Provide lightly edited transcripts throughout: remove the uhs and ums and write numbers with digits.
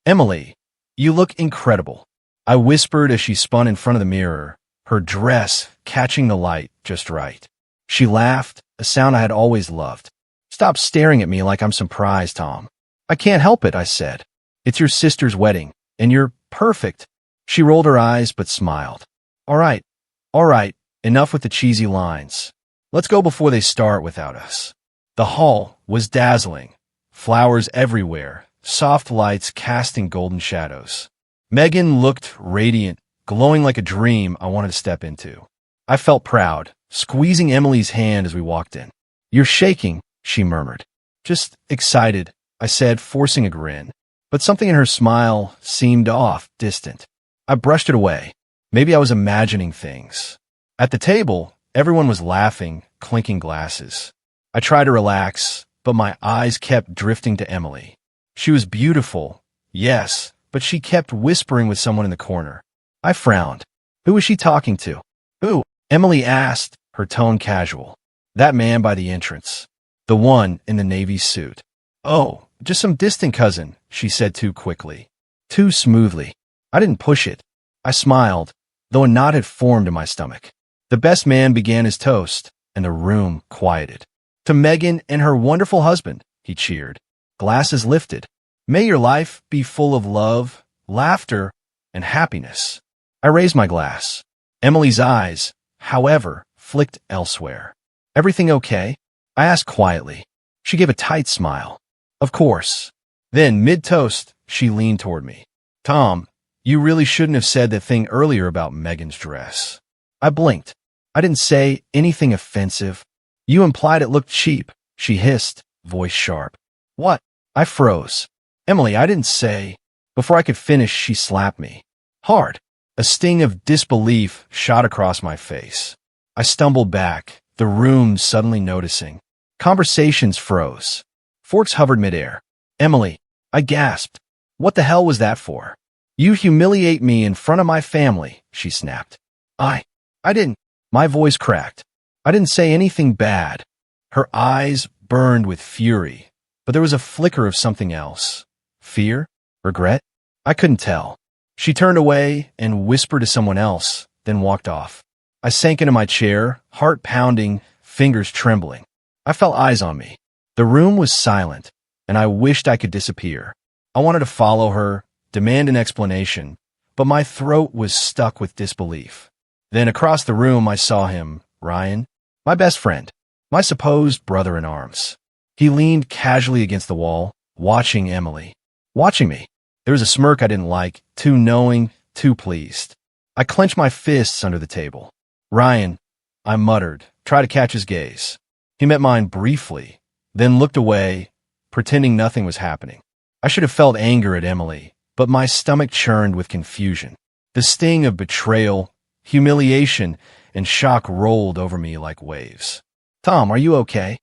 Emily, you look incredible, I whispered as she spun in front of the mirror, her dress catching the light just right. She laughed, a sound I had always loved. Stop staring at me like I'm some prize, Tom. I can't help it, I said. It's your sister's wedding, and you're perfect. She rolled her eyes but smiled. All right, enough with the cheesy lines. Let's go before they start without us. The hall was dazzling. Flowers everywhere, soft lights casting golden shadows. Megan looked radiant, glowing like a dream I wanted to step into. I felt proud, squeezing Emily's hand as we walked in. You're shaking, she murmured. Just excited, I said, forcing a grin. But something in her smile seemed off, distant. I brushed it away. Maybe I was imagining things. At the table, everyone was laughing, clinking glasses. I tried to relax, but my eyes kept drifting to Emily. She was beautiful, yes, but she kept whispering with someone in the corner. I frowned. Who was she talking to? Who? Emily asked, her tone casual. That man by the entrance. The one in the navy suit. Oh, just some distant cousin, she said too quickly. Too smoothly. I didn't push it. I smiled, though a knot had formed in my stomach. The best man began his toast, and the room quieted. To Megan and her wonderful husband, he cheered. Glasses lifted. May your life be full of love, laughter, and happiness. I raised my glass. Emily's eyes, however, flicked elsewhere. Everything okay? I asked quietly. She gave a tight smile. Of course. Then, mid-toast, she leaned toward me. Tom, you really shouldn't have said that thing earlier about Megan's dress. I blinked. I didn't say anything offensive. You implied it looked cheap, she hissed, voice sharp. What? I froze. Emily, I didn't say. Before I could finish, she slapped me. Hard. A sting of disbelief shot across my face. I stumbled back, the room suddenly noticing. Conversations froze. Forks hovered midair. Emily, I gasped. What the hell was that for? You humiliate me in front of my family, she snapped. I didn't. My voice cracked. I didn't say anything bad. Her eyes burned with fury, but there was a flicker of something else. Fear? Regret? I couldn't tell. She turned away and whispered to someone else, then walked off. I sank into my chair, heart pounding, fingers trembling. I felt eyes on me. The room was silent, and I wished I could disappear. I wanted to follow her, demand an explanation, but my throat was stuck with disbelief. Then across the room I saw him, Ryan, my best friend, my supposed brother-in-arms. He leaned casually against the wall, watching Emily. Watching me. There was a smirk I didn't like, too knowing, too pleased. I clenched my fists under the table. Ryan, I muttered, tried to catch his gaze. He met mine briefly, then looked away, pretending nothing was happening. I should have felt anger at Emily, but my stomach churned with confusion. The sting of betrayal, humiliation, and shock rolled over me like waves. Tom, are you okay?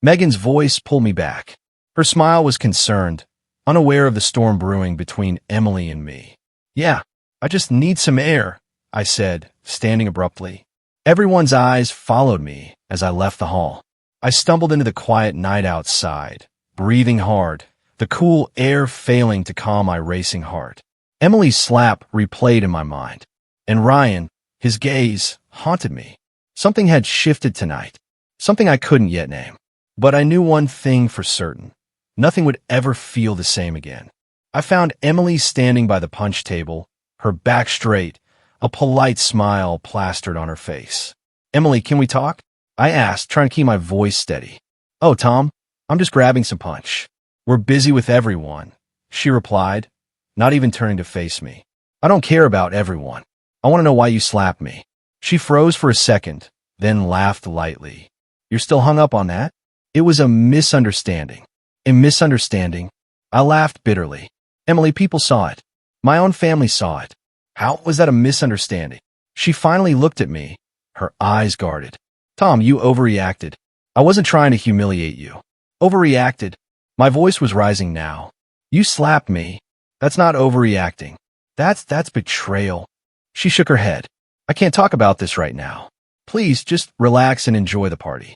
Megan's voice pulled me back. Her smile was concerned, unaware of the storm brewing between Emily and me. Yeah, I just need some air, I said, standing abruptly. Everyone's eyes followed me as I left the hall. I stumbled into the quiet night outside, breathing hard, the cool air failing to calm my racing heart. Emily's slap replayed in my mind, and Ryan, his gaze, haunted me. Something had shifted tonight, something I couldn't yet name. But I knew one thing for certain. Nothing would ever feel the same again. I found Emily standing by the punch table, her back straight, a polite smile plastered on her face. Emily, can we talk? I asked, trying to keep my voice steady. Oh, Tom, I'm just grabbing some punch. We're busy with everyone, she replied, not even turning to face me. I don't care about everyone. I want to know why you slapped me. She froze for a second, then laughed lightly. You're still hung up on that? It was a misunderstanding. A misunderstanding? I laughed bitterly. Emily, people saw it. My own family saw it. How was that a misunderstanding? She finally looked at me, her eyes guarded. Tom, you overreacted. I wasn't trying to humiliate you. Overreacted? My voice was rising now. You slapped me. That's not overreacting. That's betrayal. She shook her head. I can't talk about this right now. Please, just relax and enjoy the party.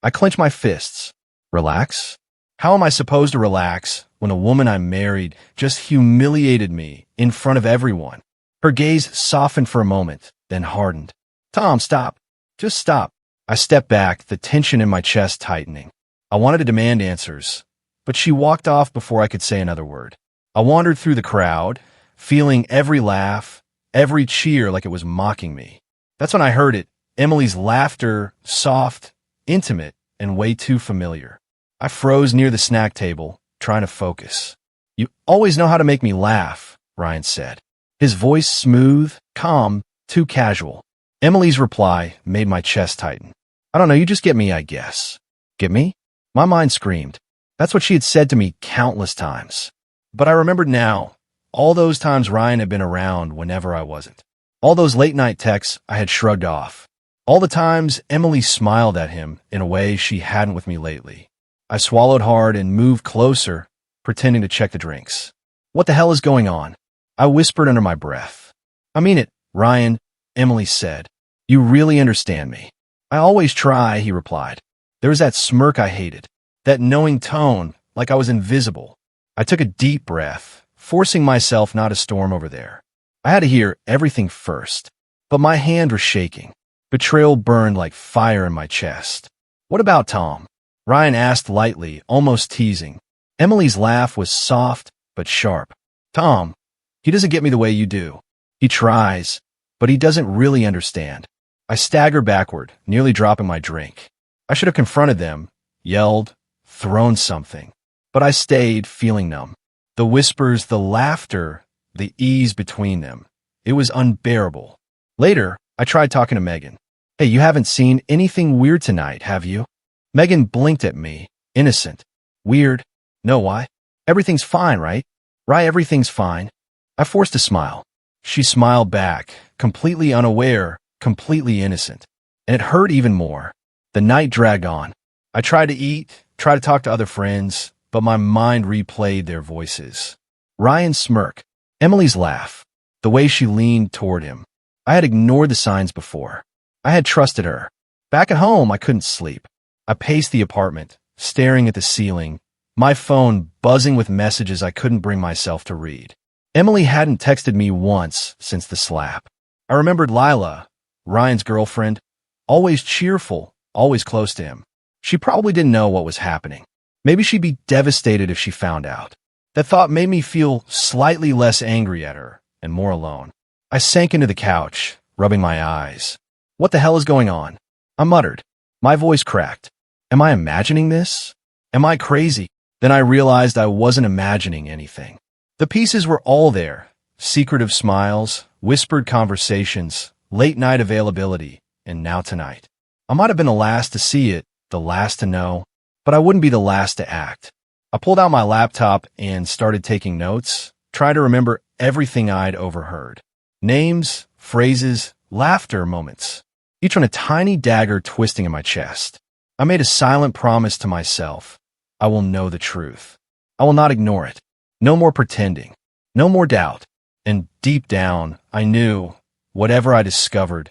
I clenched my fists. Relax? How am I supposed to relax when a woman I married just humiliated me in front of everyone. Her gaze softened for a moment, then hardened. Tom, stop. Just stop. I stepped back, the tension in my chest tightening. I wanted to demand answers, but she walked off before I could say another word. I wandered through the crowd, feeling every laugh, every cheer like it was mocking me. That's when I heard it, Emily's laughter, soft, intimate, and way too familiar. I froze near the snack table, trying to focus. You always know how to make me laugh, Ryan said. His voice smooth, calm, too casual. Emily's reply made my chest tighten. I don't know, you just get me, I guess. Get me? My mind screamed. That's what she had said to me countless times. But I remembered now, all those times Ryan had been around whenever I wasn't. All those late-night texts I had shrugged off. All the times Emily smiled at him in a way she hadn't with me lately. I swallowed hard and moved closer, pretending to check the drinks. What the hell is going on? I whispered under my breath. I mean it, Ryan, Emily said. You really understand me. I always try, he replied. There was that smirk I hated, that knowing tone, like I was invisible. I took a deep breath, forcing myself not to storm over there. I had to hear everything first, but my hand was shaking. Betrayal burned like fire in my chest. What about Tom? Ryan asked lightly, almost teasing. Emily's laugh was soft but sharp. Tom, he doesn't get me the way you do. He tries, but he doesn't really understand. I staggered backward, nearly dropping my drink. I should have confronted them, yelled, thrown something. But I stayed, feeling numb. The whispers, the laughter, the ease between them. It was unbearable. Later, I tried talking to Megan. Hey, you haven't seen anything weird tonight, have you? Megan blinked at me, innocent. Weird? No, why? Everything's fine, right? Right, everything's fine. I forced a smile. She smiled back, completely unaware, completely innocent. And it hurt even more. The night dragged on. I tried to eat, tried to talk to other friends, but my mind replayed their voices. Ryan's smirk, Emily's laugh, the way she leaned toward him. I had ignored the signs before. I had trusted her. Back at home, I couldn't sleep. I paced the apartment, staring at the ceiling, my phone buzzing with messages I couldn't bring myself to read. Emily hadn't texted me once since the slap. I remembered Lila, Ryan's girlfriend, always cheerful, always close to him. She probably didn't know what was happening. Maybe she'd be devastated if she found out. That thought made me feel slightly less angry at her and more alone. I sank into the couch, rubbing my eyes. What the hell is going on? I muttered. My voice cracked. Am I imagining this? Am I crazy? Then I realized I wasn't imagining anything. The pieces were all there. Secretive smiles, whispered conversations, late-night availability, and now tonight. I might have been the last to see it, the last to know, but I wouldn't be the last to act. I pulled out my laptop and started taking notes, trying to remember everything I'd overheard. Names, phrases, laughter moments, each one a tiny dagger twisting in my chest. I made a silent promise to myself. I will know the truth. I will not ignore it. No more pretending. No more doubt. And deep down, I knew, whatever I discovered,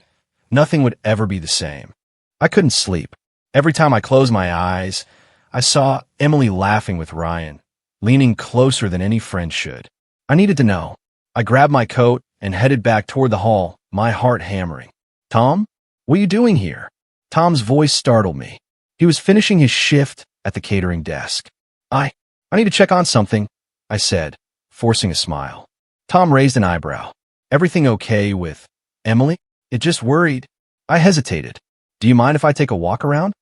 nothing would ever be the same. I couldn't sleep. Every time I closed my eyes, I saw Emily laughing with Ryan, leaning closer than any friend should. I needed to know. I grabbed my coat and headed back toward the hall, my heart hammering. Tom? What are you doing here? Tom's voice startled me. He was finishing his shift at the catering desk. I need to check on something, I said, forcing a smile. Tom raised an eyebrow. Everything okay with Emily? It just worried. I hesitated. Do you mind if I take a walk around?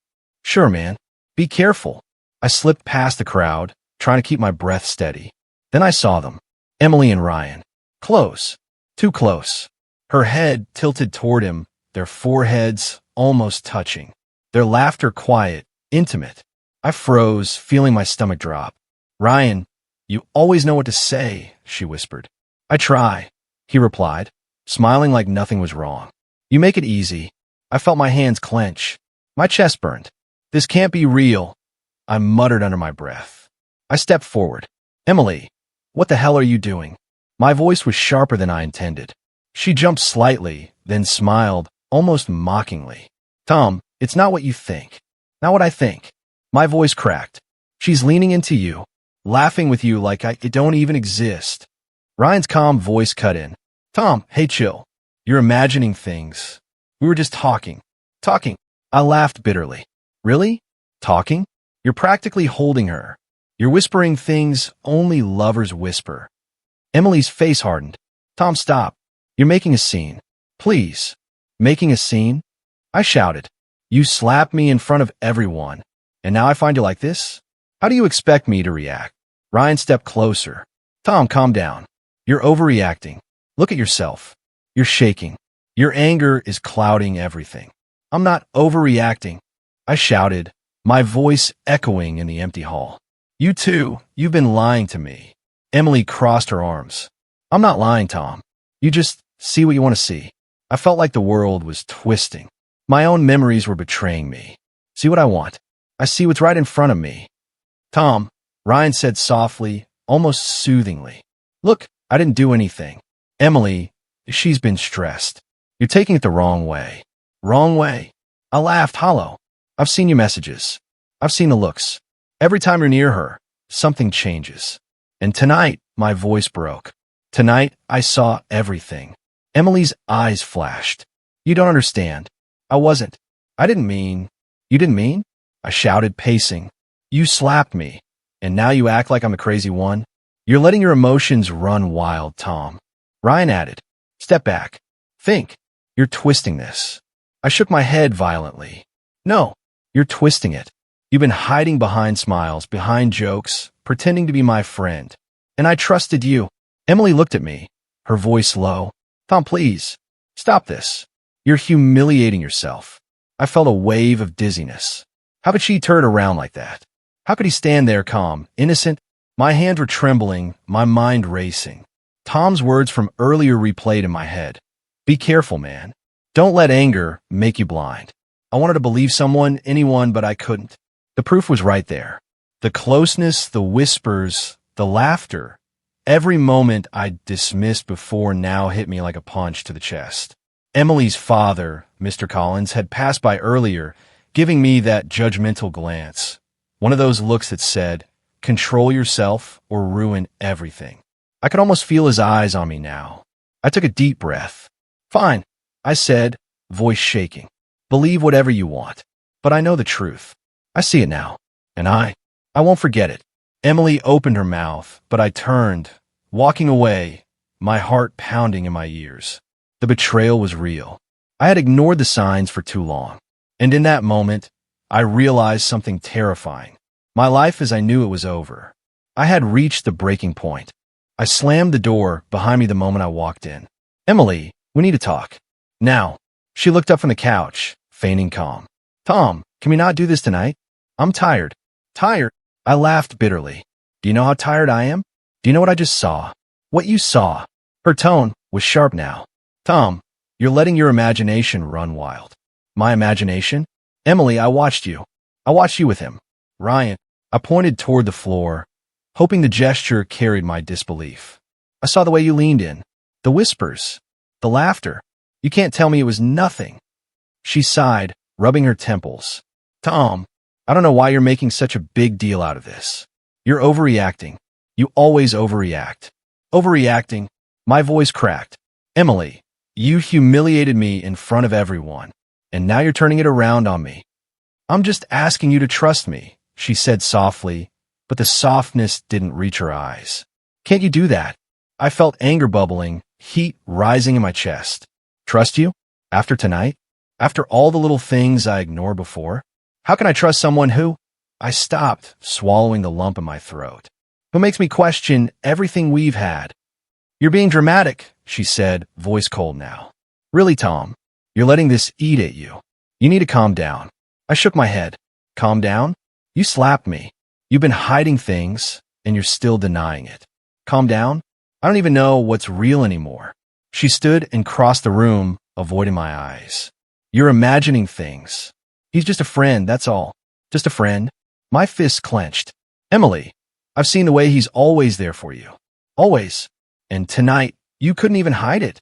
Sure, man. Be careful. I slipped past the crowd, trying to keep my breath steady. Then I saw them. Emily and Ryan. Close. Too close. Her head tilted toward him, their foreheads almost touching. Their laughter quiet, intimate. I froze, feeling my stomach drop. Ryan, you always know what to say, she whispered. I try, he replied, smiling like nothing was wrong. You make it easy. I felt my hands clench. My chest burned. This can't be real, I muttered under my breath. I stepped forward. Emily, what the hell are you doing? My voice was sharper than I intended. She jumped slightly, then smiled, almost mockingly. Tom, it's not what you think. Not what I think. My voice cracked. She's leaning into you. laughing with you like it don't even exist. Ryan's calm voice cut in. Tom, hey, chill. You're imagining things. We were just talking. Talking. I laughed bitterly. Really? Talking? You're practically holding her. You're whispering things only lovers whisper. Emily's face hardened. Tom, stop. You're making a scene. Please. Making a scene? I shouted. You slapped me in front of everyone. And now I find you like this? How do you expect me to react? Ryan stepped closer. Tom, calm down. You're overreacting. Look at yourself. You're shaking. Your anger is clouding everything. I'm not overreacting. I shouted, my voice echoing in the empty hall. You too. You've been lying to me. Emily crossed her arms. I'm not lying, Tom. You just see what you want to see. I felt like the world was twisting. My own memories were betraying me. See what I want. I see what's right in front of me. Tom, Ryan said softly, almost soothingly. Look, I didn't do anything. Emily, she's been stressed. You're taking it the wrong way. Wrong way. I laughed hollow. I've seen your messages. I've seen the looks. Every time you're near her, something changes. And tonight, my voice broke. Tonight, I saw everything. Emily's eyes flashed. You don't understand. I wasn't. I didn't mean. You didn't mean? I shouted, pacing. You slapped me. And now you act like I'm a crazy one? You're letting your emotions run wild, Tom. Ryan added. Step back. Think. You're twisting this. I shook my head violently. No, you're twisting it. You've been hiding behind smiles, behind jokes, pretending to be my friend. And I trusted you. Emily looked at me, her voice low. Tom, please, stop this. You're humiliating yourself. I felt a wave of dizziness. How could she turn around like that? How could he stand there calm, innocent? My hands were trembling, my mind racing. Tom's words from earlier replayed in my head. Be careful, man. Don't let anger make you blind. I wanted to believe someone, anyone, but I couldn't. The proof was right there. The closeness, the whispers, the laughter. Every moment I dismissed before now hit me like a punch to the chest. Emily's father, Mr. Collins, had passed by earlier, giving me that judgmental glance. One of those looks that said, control yourself or ruin everything. I could almost feel his eyes on me now. I took a deep breath. Fine, I said, voice shaking. Believe whatever you want. But I know the truth. I see it now. And I won't forget it. Emily opened her mouth, but I turned, walking away, my heart pounding in my ears. The betrayal was real. I had ignored the signs for too long. And in that moment, I realized something terrifying. My life as I knew it was over. I had reached the breaking point. I slammed the door behind me the moment I walked in. Emily, we need to talk. Now. She looked up from the couch, feigning calm. Tom, can we not do this tonight? I'm tired. Tired? I laughed bitterly. Do you know how tired I am? Do you know what I just saw? What you saw? Her tone was sharp now. Tom, you're letting your imagination run wild. My imagination? Emily, I watched you. I watched you with him. Ryan, I pointed toward the floor, hoping the gesture carried my disbelief. I saw the way you leaned in. The whispers. The laughter. You can't tell me it was nothing. She sighed, rubbing her temples. Tom, I don't know why you're making such a big deal out of this. You're overreacting. You always overreact. Overreacting. My voice cracked. Emily, you humiliated me in front of everyone, and now you're turning it around on me. I'm just asking you to trust me, she said softly, but the softness didn't reach her eyes. Can't you do that? I felt anger bubbling, heat rising in my chest. Trust you? After tonight? After all the little things I ignored before? How can I trust someone who? I stopped, swallowing the lump in my throat. Who makes me question everything we've had? You're being dramatic, she said, voice cold now. Really, Tom? You're letting this eat at you. You need to calm down. I shook my head. Calm down? You slapped me. You've been hiding things, and you're still denying it. Calm down? I don't even know what's real anymore. She stood and crossed the room, avoiding my eyes. You're imagining things. He's just a friend, that's all. Just a friend. My fists clenched. Emily, I've seen the way he's always there for you. Always. And tonight, you couldn't even hide it.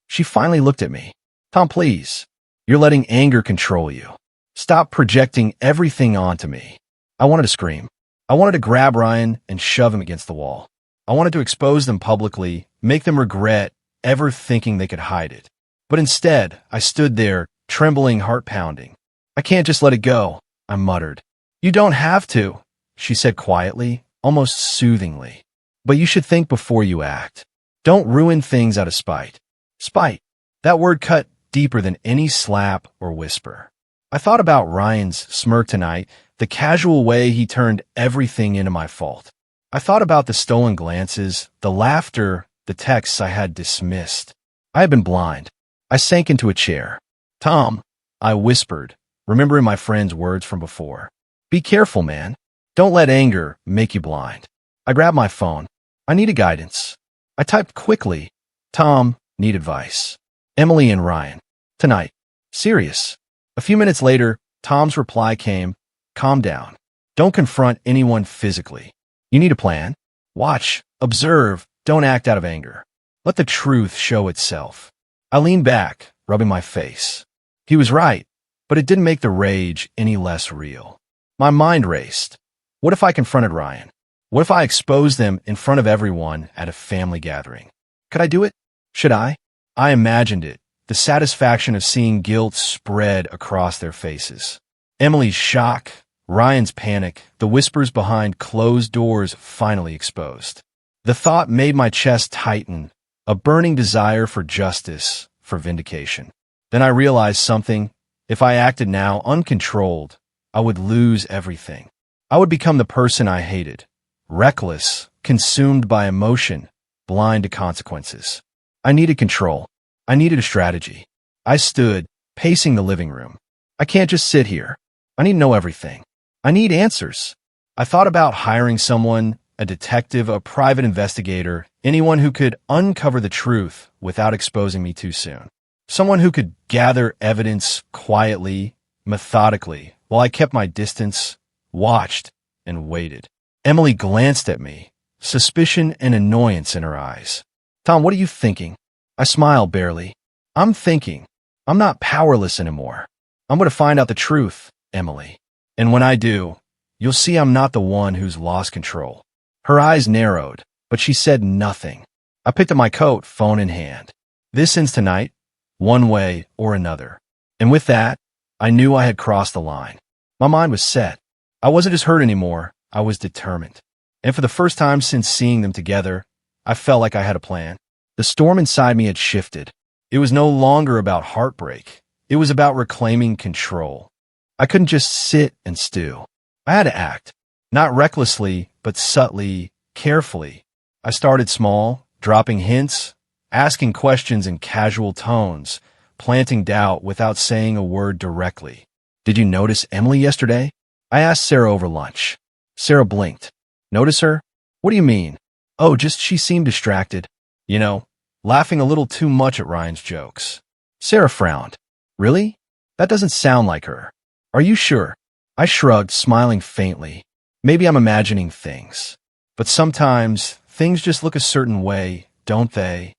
She finally looked at me. Tom, please. You're letting anger control you. Stop projecting everything onto me. I wanted to scream. I wanted to grab Ryan and shove him against the wall. I wanted to expose them publicly, make them regret ever thinking they could hide it. But instead, I stood there, trembling, heart pounding. I can't just let it go, I muttered. You don't have to, she said quietly, almost soothingly. But you should think before you act. Don't ruin things out of spite. Spite. That word cut deeper than any slap or whisper. I thought about Ryan's smirk tonight, the casual way he turned everything into my fault. I thought about the stolen glances, the laughter, the texts I had dismissed. I had been blind. I sank into a chair. Tom, I whispered, remembering my friend's words from before. Be careful, man. Don't let anger make you blind. I grabbed my phone. I needed guidance. I typed quickly. Tom, need advice. Emily and Ryan. Tonight. Serious. A few minutes later, Tom's reply came. Calm down. Don't confront anyone physically. You need a plan. Watch, observe, don't act out of anger. Let the truth show itself. I leaned back, rubbing my face. He was right, but it didn't make the rage any less real. My mind raced. What if I confronted Ryan? What if I exposed them in front of everyone at a family gathering? Could I do it? Should I? I imagined it, the satisfaction of seeing guilt spread across their faces. Emily's shock, Ryan's panic, the whispers behind closed doors finally exposed. The thought made my chest tighten, a burning desire for justice, for vindication. Then I realized something. If I acted now uncontrolled, I would lose everything. I would become the person I hated, reckless, consumed by emotion, blind to consequences. I needed control. I needed a strategy. I stood, pacing the living room. I can't just sit here. I need to know everything. I need answers. I thought about hiring someone, a detective, a private investigator, anyone who could uncover the truth without exposing me too soon. Someone who could gather evidence quietly, methodically, while I kept my distance, watched, and waited. Emily glanced at me, suspicion and annoyance in her eyes. Tom, what are you thinking? I smiled barely. I'm thinking. I'm not powerless anymore. I'm going to find out the truth, Emily. And when I do, you'll see I'm not the one who's lost control. Her eyes narrowed, but she said nothing. I picked up my coat, phone in hand. This ends tonight, one way or another. And with that, I knew I had crossed the line. My mind was set. I wasn't just hurt anymore. I was determined. And for the first time since seeing them together, I felt like I had a plan. The storm inside me had shifted. It was no longer about heartbreak. It was about reclaiming control. I couldn't just sit and stew. I had to act. Not recklessly, but subtly, carefully. I started small, dropping hints, asking questions in casual tones, planting doubt without saying a word directly. Did you notice Emily yesterday? I asked Sarah over lunch. Sarah blinked. Notice her? What do you mean? Oh, just she seemed distracted. You know, laughing a little too much at Ryan's jokes. Sarah frowned. Really? That doesn't sound like her. Are you sure? I shrugged, smiling faintly. Maybe I'm imagining things. But sometimes, things just look a certain way, don't they?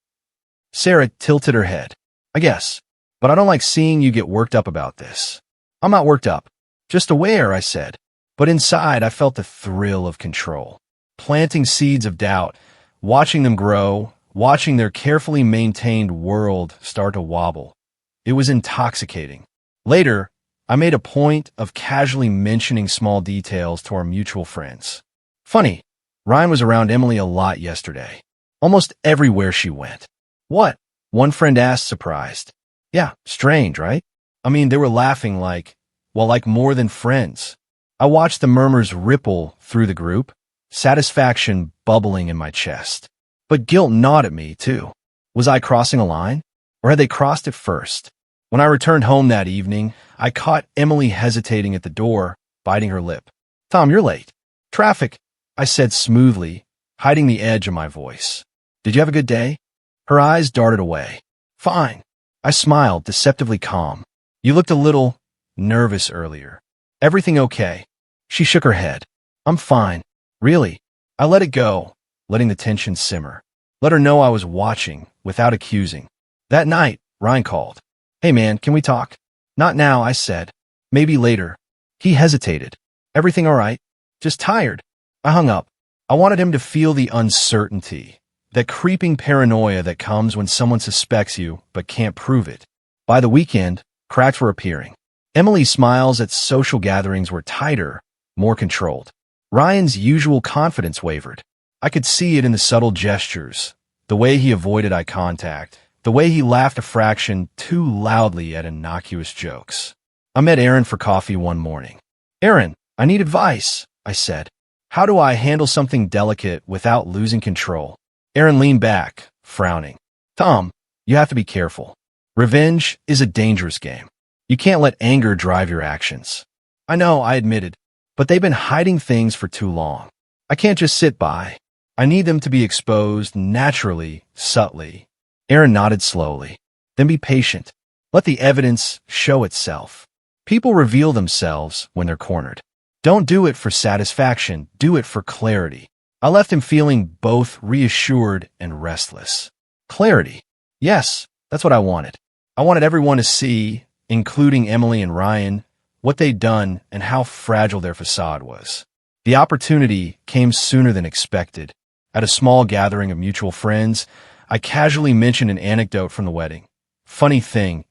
Sarah tilted her head. I guess. But I don't like seeing you get worked up about this. I'm not worked up. Just aware, I said. But inside, I felt the thrill of control. Planting seeds of doubt, watching them grow, watching their carefully maintained world start to wobble. It was intoxicating. Later, I made a point of casually mentioning small details to our mutual friends. Funny, Ryan was around Emily a lot yesterday. Almost everywhere she went. What? One friend asked, surprised. Yeah, strange, right? I mean, they were laughing like more than friends. I watched the murmurs ripple through the group, satisfaction bubbling in my chest. But guilt gnawed at me, too. Was I crossing a line? Or had they crossed it first? When I returned home that evening, I caught Emily hesitating at the door, biting her lip. Tom, you're late. Traffic, I said smoothly, hiding the edge of my voice. Did you have a good day? Her eyes darted away. Fine. I smiled, deceptively calm. You looked a little nervous earlier. Everything okay? She shook her head. I'm fine. Really? I let it go, letting the tension simmer. Let her know I was watching, without accusing. That night, Ryan called. Hey man, can we talk? Not now, I said. Maybe later. He hesitated. Everything all right? Just tired. I hung up. I wanted him to feel the uncertainty, that creeping paranoia that comes when someone suspects you but can't prove it. By the weekend, cracks were appearing. Emily's smiles at social gatherings were tighter, more controlled. Ryan's usual confidence wavered. I could see it in the subtle gestures, the way he avoided eye contact, the way he laughed a fraction too loudly at innocuous jokes. I met Aaron for coffee one morning. "Aaron, I need advice," I said. "How do I handle something delicate without losing control?" Aaron leaned back, frowning. "Tom, you have to be careful. Revenge is a dangerous game. You can't let anger drive your actions." "I know," I admitted, "but they've been hiding things for too long. I can't just sit by. I need them to be exposed naturally, subtly." Aaron nodded slowly. "Then be patient. Let the evidence show itself. People reveal themselves when they're cornered. Don't do it for satisfaction. Do it for clarity." I left him feeling both reassured and restless. Clarity. Yes, that's what I wanted. I wanted everyone to see, including Emily and Ryan, what they'd done and how fragile their facade was. The opportunity came sooner than expected. At a small gathering of mutual friends, I casually mentioned an anecdote from the wedding. Funny thing,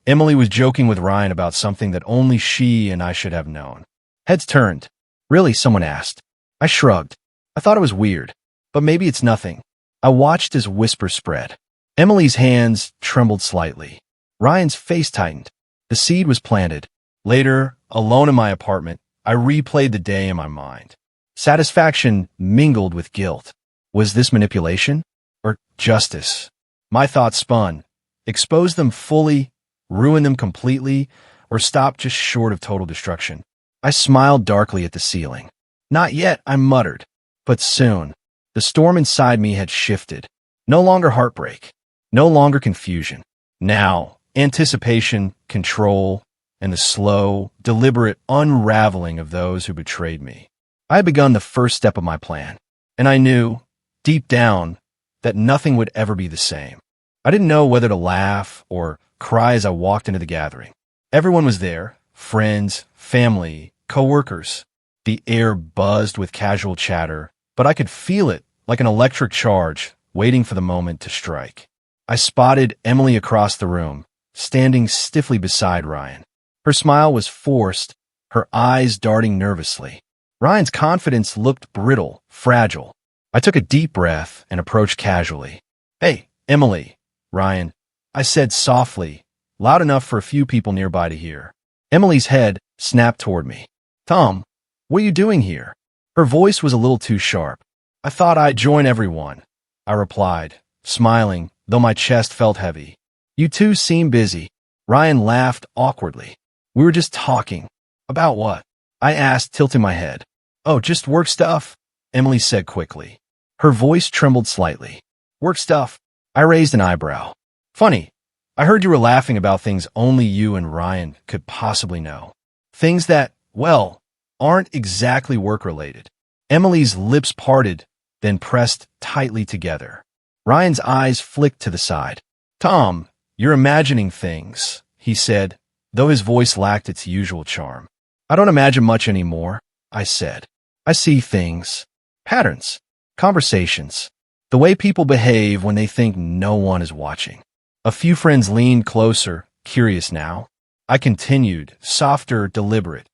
Emily was joking with Ryan about something that only she and I should have known. Heads turned. "Really?" someone asked. I shrugged. I thought it was weird, but maybe it's nothing. I watched as whispers spread. Emily's hands trembled slightly. Ryan's face tightened. The seed was planted. Later, alone in my apartment, I replayed the day in my mind. Satisfaction mingled with guilt. Was this manipulation? Or justice? My thoughts spun. Expose them fully, ruin them completely, or stop just short of total destruction. I smiled darkly at the ceiling. "Not yet," I muttered. But soon, the storm inside me had shifted. No longer heartbreak. No longer confusion. Now, anticipation, control, and the slow, deliberate unraveling of those who betrayed me. I had begun the first step of my plan, and I knew, deep down, that nothing would ever be the same. I didn't know whether to laugh or cry as I walked into the gathering. Everyone was there, friends, family, coworkers. The air buzzed with casual chatter, but I could feel it like an electric charge waiting for the moment to strike. I spotted Emily across the room, standing stiffly beside Ryan. Her smile was forced, her eyes darting nervously. Ryan's confidence looked brittle, fragile. I took a deep breath and approached casually. "Hey, Emily." "Ryan," I said softly, loud enough for a few people nearby to hear. Emily's head snapped toward me. "Tom, what are you doing here?" Her voice was a little too sharp. "I thought I'd join everyone," I replied, smiling, though my chest felt heavy. "You two seem busy." Ryan laughed awkwardly. "We were just talking." "About what?" I asked, tilting my head. "Oh, just work stuff," Emily said quickly. Her voice trembled slightly. "Work stuff?" I raised an eyebrow. "Funny. I heard you were laughing about things only you and Ryan could possibly know. Things that, well, aren't exactly work-related." Emily's lips parted, then pressed tightly together. Ryan's eyes flicked to the side. "Tom, you're imagining things," he said, though his voice lacked its usual charm. "I don't imagine much anymore," I said. "I see things. Patterns. Conversations. The way people behave when they think no one is watching." A few friends leaned closer, curious now. I continued, softer, deliberate.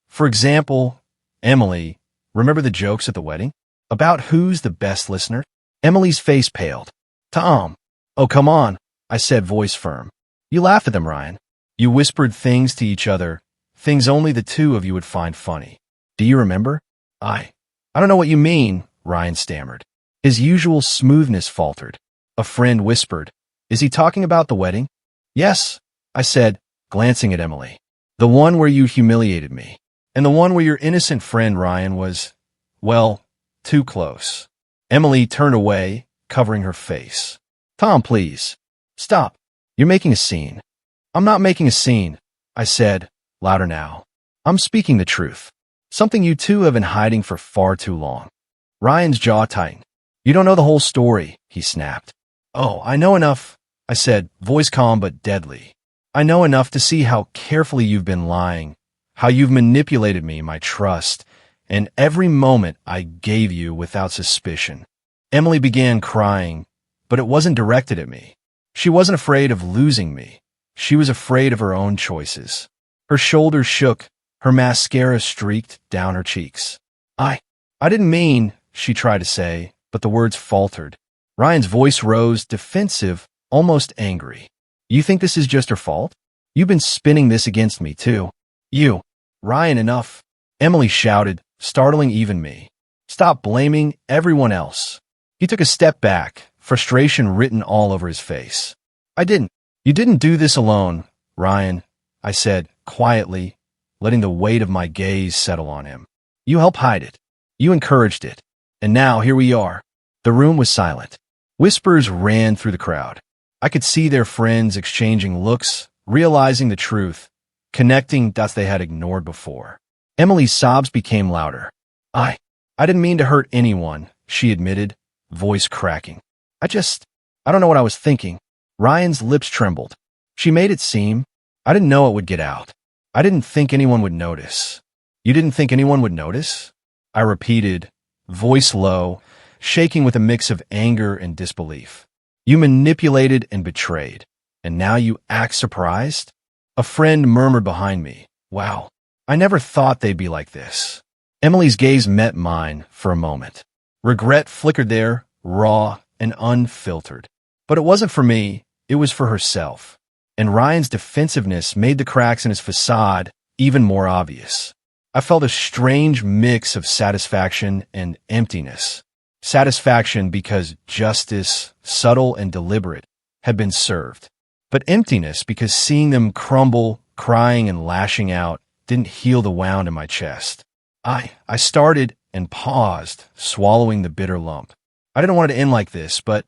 "For example, Emily, remember the jokes at the wedding? About who's the best listener?" Emily's face paled. "Tom." "Oh, come on," I said, voice firm. "You laughed at them, Ryan. You whispered things to each other, things only the two of you would find funny. Do you remember?" I don't know what you mean," Ryan stammered. His usual smoothness faltered. A friend whispered, "Is he talking about the wedding?" "Yes," I said, glancing at Emily. "The one where you humiliated me. And the one where your innocent friend Ryan was, well, too close." Emily turned away, covering her face. "Tom, please. Stop. You're making a scene." "I'm not making a scene," I said, louder now. "I'm speaking the truth. Something you two have been hiding for far too long." Ryan's jaw tightened. "You don't know the whole story," he snapped. "Oh, I know enough," I said, voice calm but deadly. "I know enough to see how carefully you've been lying, how you've manipulated me, my trust, and every moment I gave you without suspicion. Emily began crying, but it wasn't directed at me. She wasn't afraid of losing me. She was afraid of her own choices. Her shoulders shook, her mascara streaked down her cheeks. I didn't mean, she tried to say, but the words faltered. Ryan's voice rose, defensive, almost angry. You think this is just her fault? You've been spinning this against me, too. You. Ryan, enough. Emily shouted, startling even me. Stop blaming everyone else. He took a step back, frustration written all over his face. You didn't do this alone, Ryan, I said, quietly, letting the weight of my gaze settle on him. You helped hide it. You encouraged it. And now here we are. The room was silent. Whispers ran through the crowd. I could see their friends exchanging looks, realizing the truth, connecting dots they had ignored before. Emily's sobs became louder. I didn't mean to hurt anyone, she admitted, voice cracking. I don't know what I was thinking. Ryan's lips trembled. She made it seem. I didn't know it would get out. I didn't think anyone would notice. You didn't think anyone would notice? I repeated, voice low, shaking with a mix of anger and disbelief. You manipulated and betrayed, and now you act surprised? A friend murmured behind me, wow, I never thought they'd be like this. Emily's gaze met mine for a moment. Regret flickered there, raw and unfiltered. But it wasn't for me, it was for herself. And Ryan's defensiveness made the cracks in his facade even more obvious. I felt a strange mix of satisfaction and emptiness. Satisfaction because justice, subtle and deliberate, had been served. But emptiness because seeing them crumble, crying and lashing out, didn't heal the wound in my chest. I started and paused, swallowing the bitter lump. I didn't want it to end like this, but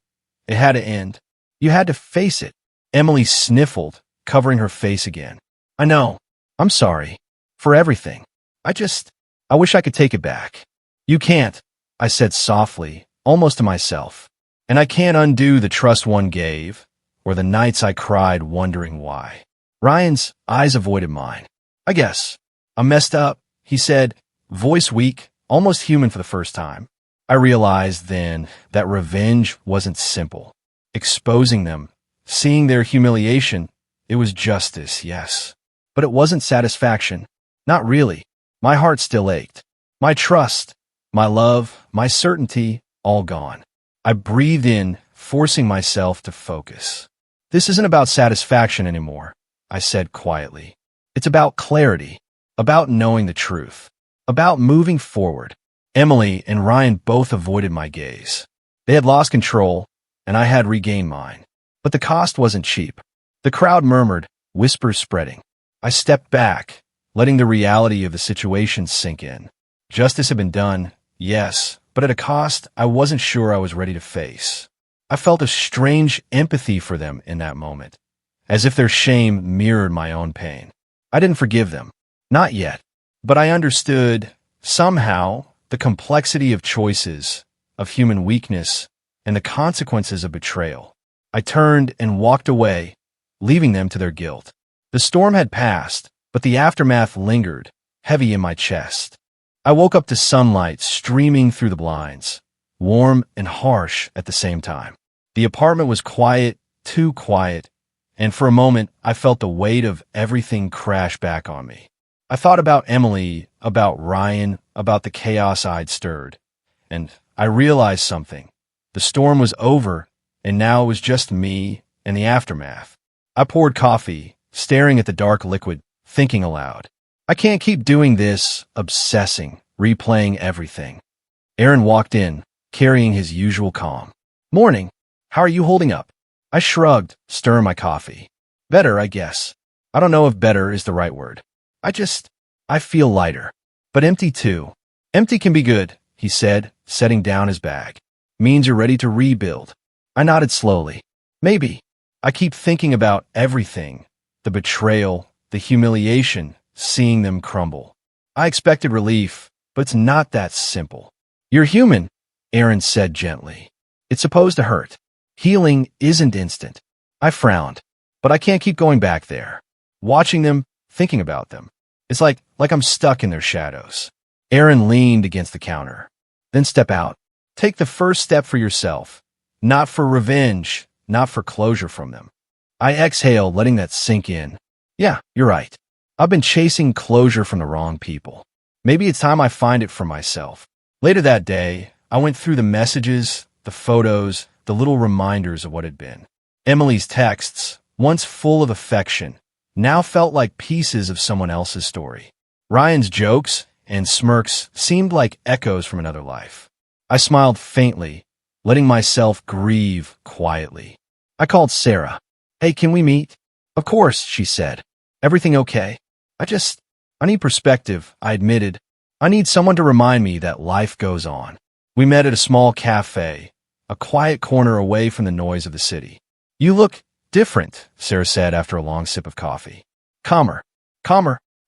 it had to end. You had to face it. Emily sniffled, covering her face again. I know. I'm sorry. For everything. I wish I could take it back. You can't, I said softly, almost to myself. And I can't undo the trust one gave, or the nights I cried wondering why. Ryan's eyes avoided mine. I guess. I messed up, he said, voice weak, almost human for the first time. I realized then that revenge wasn't simple. Exposing them, seeing their humiliation, it was justice, yes. But it wasn't satisfaction. Not really. My heart still ached. My trust, my love, my certainty, all gone. I breathed in, forcing myself to focus. This isn't about satisfaction anymore, I said quietly. It's about clarity, about knowing the truth, about moving forward. Emily and Ryan both avoided my gaze. They had lost control, and I had regained mine. But the cost wasn't cheap. The crowd murmured, whispers spreading. I stepped back, letting the reality of the situation sink in. Justice had been done, yes, but at a cost I wasn't sure I was ready to face. I felt a strange empathy for them in that moment, as if their shame mirrored my own pain. I didn't forgive them. Not yet. But I understood, somehow, the complexity of choices, of human weakness, and the consequences of betrayal. I turned and walked away, leaving them to their guilt. The storm had passed, but the aftermath lingered, heavy in my chest. I woke up to sunlight streaming through the blinds, warm and harsh at the same time. The apartment was quiet, too quiet, and for a moment I felt the weight of everything crash back on me. I thought about Emily, about Ryan, about the chaos I'd stirred, and I realized something. The storm was over, and now it was just me and the aftermath. I poured coffee, staring at the dark liquid, thinking aloud. I can't keep doing this, obsessing, replaying everything. Aaron walked in, carrying his usual calm. Morning. How are you holding up? I shrugged, stirring my coffee. Better, I guess. I don't know if better is the right word. I feel lighter. But empty too. Empty can be good, he said, setting down his bag. Means you're ready to rebuild. I nodded slowly. Maybe. I keep thinking about everything. The betrayal, the humiliation, seeing them crumble. I expected relief, but it's not that simple. You're human, Aaron said gently. It's supposed to hurt. Healing isn't instant. I frowned, but I can't keep going back there. Watching them, thinking about them. It's like I'm stuck in their shadows. Aaron leaned against the counter. Then step out. Take the first step for yourself. Not for revenge, not for closure from them. I exhaled, letting that sink in. Yeah, you're right. I've been chasing closure from the wrong people. Maybe it's time I find it for myself. Later that day, I went through the messages, the photos, the little reminders of what had been. Emily's texts, once full of affection, now felt like pieces of someone else's story. Ryan's jokes and smirks seemed like echoes from another life. I smiled faintly, letting myself grieve quietly. I called Sarah. Hey, can we meet? Of course, she said. Everything okay? I need perspective, I admitted. I need someone to remind me that life goes on. We met at a small cafe, a quiet corner away from the noise of the city. You look different, Sarah said after a long sip of coffee. Calmer.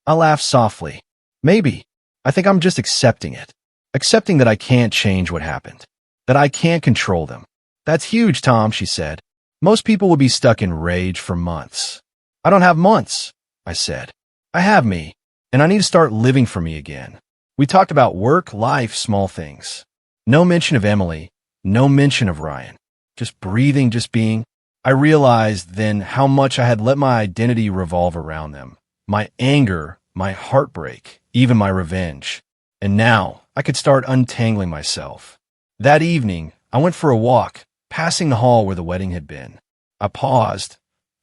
I laughed softly. Maybe. I think I'm just accepting it. Accepting that I can't change what happened. That I can't control them. That's huge, Tom, she said. Most people would be stuck in rage for months. I don't have months, I said. I have me, and I need to start living for me again. We talked about work, life, small things. No mention of Emily, no mention of Ryan. Just breathing, just being. I realized then how much I had let my identity revolve around them. My anger, my heartbreak, even my revenge. And now I could start untangling myself. That evening, I went for a walk, passing the hall where the wedding had been. I paused,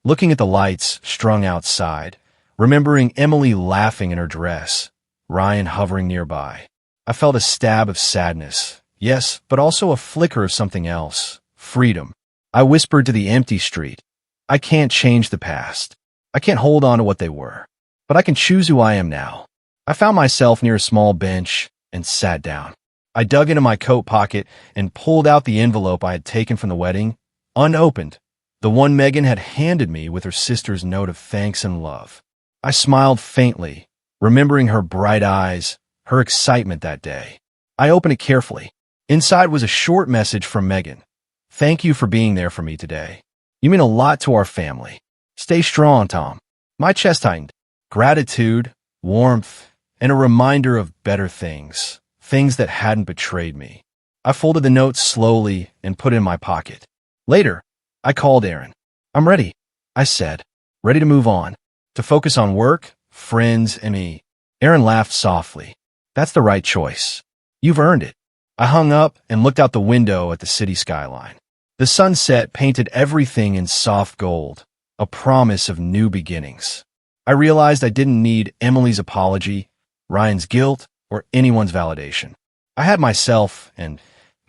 looking at the lights strung outside, remembering Emily laughing in her dress, Ryan hovering nearby. I felt a stab of sadness, yes, but also a flicker of something else, freedom. I whispered to the empty street, I can't change the past. I can't hold on to what they were, but I can choose who I am now. I found myself near a small bench and sat down. I dug into my coat pocket and pulled out the envelope I had taken from the wedding, unopened, the one Megan had handed me with her sister's note of thanks and love. I smiled faintly, remembering her bright eyes, her excitement that day. I opened it carefully. Inside was a short message from Megan. Thank you for being there for me today. You mean a lot to our family. Stay strong, Tom. My chest tightened. Gratitude, warmth, and a reminder of better things, things that hadn't betrayed me. I folded the note slowly and put it in my pocket. Later, I called Aaron. I'm ready, I said, ready to move on, to focus on work, friends, and me. Aaron laughed softly. That's the right choice. You've earned it. I hung up and looked out the window at the city skyline. The sunset painted everything in soft gold, a promise of new beginnings. I realized I didn't need Emily's apology, Ryan's guilt, or anyone's validation. I had myself, and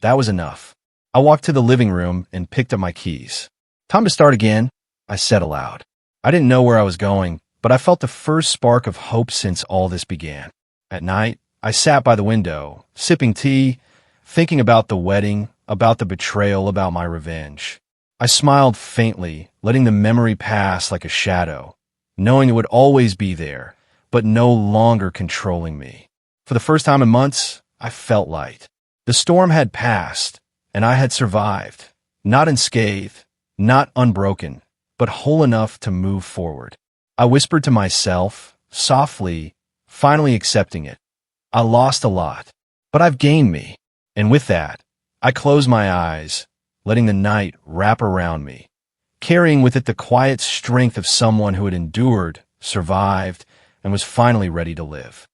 that was enough. I walked to the living room and picked up my keys. Time to start again, I said aloud. I didn't know where I was going, but I felt the first spark of hope since all this began. At night, I sat by the window, sipping tea, thinking about the wedding, about the betrayal, about my revenge. I smiled faintly, letting the memory pass like a shadow, knowing it would always be there, but no longer controlling me. For the first time in months, I felt light. The storm had passed, and I had survived, not unscathed, not unbroken, but whole enough to move forward. I whispered to myself, softly, finally accepting it. I lost a lot, but I've gained me. And with that, I closed my eyes, letting the night wrap around me, carrying with it the quiet strength of someone who had endured, survived, and was finally ready to live.